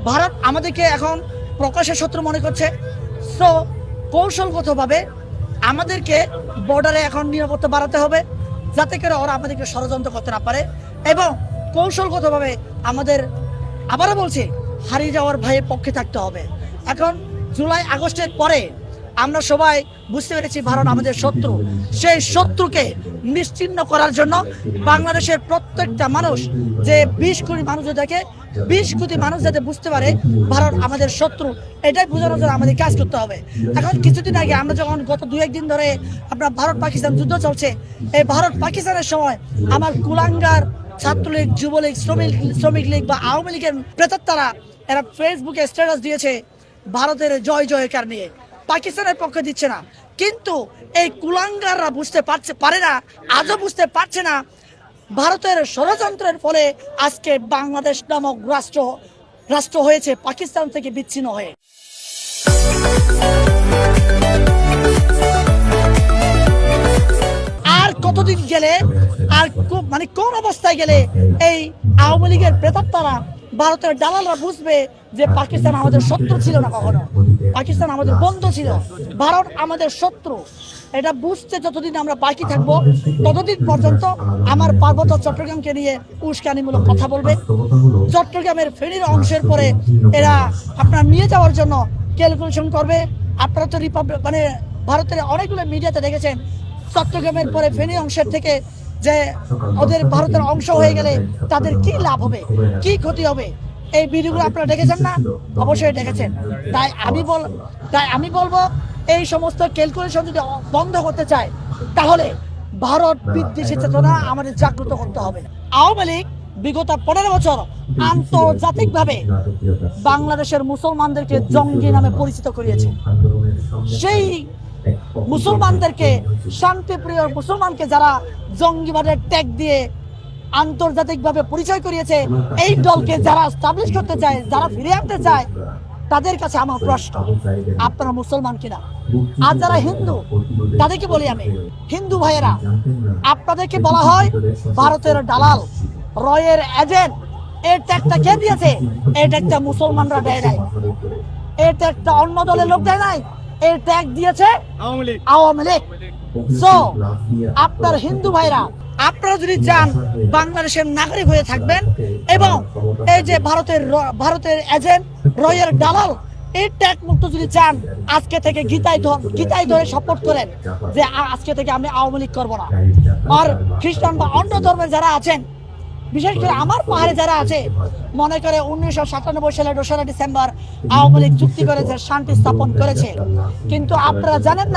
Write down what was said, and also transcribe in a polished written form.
ভারত আমাদেরকে এখন প্রকাশ্যে শত্রু মনে করছে। সো কৌশলগতভাবে আমাদেরকে বর্ডারে এখন নিরাপত্তা বাড়াতে হবে, যাতে করে ওরা আমাদেরকে ষড়যন্ত্র করতে না পারে। এবং কৌশলগতভাবে আমাদের, আবারও বলছি, হারিয়ে যাওয়ার ভয়ে পক্ষে থাকতে হবে। এখন জুলাই আগস্টের পরে আমরা সবাই বুঝতে পেরেছি ভারত আমাদের শত্রু। সেই শত্রুকে নিশ্চিহ্ন করার জন্য বাংলাদেশের প্রত্যেকটা মানুষ, যে 20 কোটি মানুষ দেখে, 20 কোটি মানুষ যাতে বুঝতে পারে ভারত আমাদের শত্রু, এটাই বোঝানোর জন্য আমাদের কাজ করতে হবে। এখন কিছুদিন আগে আমরা যখন গত 2-1 দিন ধরে আপনার ভারত পাকিস্তান যুদ্ধ চলছে, এই ভারত পাকিস্তানের সময় আমার কুলাঙ্গার ছাত্রলীগ, যুবলীগ, শ্রমিক লীগ বা আওয়ামী লীগের প্রেতাত্মারা এরা ফেসবুকে স্ট্যাটাস দিয়েছে ভারতের জয় জয়কার নিয়ে, পাকিস্তানের পক্ষে দিচ্ছে না। কিন্তু এই কুলাঙ্গাররা বুঝতে পারে না, আজও বুঝতে পারছে না ভারতের ষড়যন্ত্রের ফলে আজকে বাংলাদেশ নামক রাষ্ট্র হয়েছে পাকিস্তান থেকে বিচ্ছিন্ন হয়ে। আর কতদিন গেলে, আর মানে কোন অবস্থায় গেলে এই আওয়ামী লীগের প্রেতাত্মারা, ভারতের দালালরা বুঝবে যে পাকিস্তান আমাদের শত্রু ছিল না, কখনো পাকিস্তান আমাদের বন্ধু ছিল, ভারত আমাদের শত্রু। এটা বুঝতে যতদিন আমরা বাকি থাকবো ততদিন পর্যন্ত আমার পার্বত্য চট্টগ্রামকে নিয়ে উস্কানিমূলক কথা বলবে। চট্টগ্রামের ফেনীর অংশের পরে এরা আপনার নিয়ে যাওয়ার জন্য ক্যালকুলেশন করবে। আপনারা তো মানে ভারতের অনেকগুলো মিডিয়াতে দেখেছেন, চট্টগ্রামের পরে ফেনী অংশের থেকে যে ওদের ভারতের অংশ হয়ে গেলে তাদের কি লাভ হবে, কি ক্ষতি হবে, এই ভিডিওগুলো আপনারা দেখেছেন না? অবশ্যই দেখেছেন। তাই আমি বলবো এই সমস্ত ক্যালকুলেশন যদি বন্ধ করতে চায় তাহলে ভারত বিদ্বেষী চেতনা আমাদের জাগ্রত করতে হবে। আওয়ামী লীগ বিগত 15 বছর আন্তর্জাতিকভাবে বাংলাদেশের মুসলমানদেরকে জঙ্গি নামে পরিচিত করিয়েছে। সেই মুসলমানদেরকে, শান্তিপ্রিয় মুসলমানকে যারা জঙ্গিবাদের ট্যাগ দিয়ে আন্তর্জাতিকভাবে পরিচয় করিয়েছে, এই দলকে যারা এস্টাবলিশ করতে চায়, যারা ফিরে আনতে চায়, তাদের কাছে আমার প্রশ্ন, আপনারা মুসলমান কিনা? আর যারা হিন্দু, তাদেরকে বলি আমি, হিন্দু ভাইয়েরা, আপনাদেরকে বলা হয় ভারতের দালাল, রয়ের এজেন্ট। এই ট্যাগটা কে দিয়েছে? এই ট্যাগটা মুসলমানরা দেয় নাই, এই ট্যাগটা অন্য দলের লোক দেয় নাই, এই ট্যাগ দিয়েছে আওয়ামী লীগ। সো আপনার হিন্দু ভাইরা, আপনারা যদি চান বাংলাদেশের নাগরিক হয়ে থাকবেন এবং এই যে ভারতের এজেন্ট, রয়ের দালাল, এই ট্যাগ মুক্ত যদি চান, আজকে থেকে গীতায় ধরে শপথ করেন যে আজকে থেকে আমি আওয়ামী লীগ করবো না। আর খ্রিস্টান বা অন্য ধর্মের যারা আছেন, বিশেষ করে আমার পাহাড়ে যারা আছে, মনে করে 1997 সালে 2রা ডিসেম্বর আওয়ামী লীগ চুক্তি করেছে, শান্তি স্থাপন করেছে, কিন্তু আপনারা জানেন না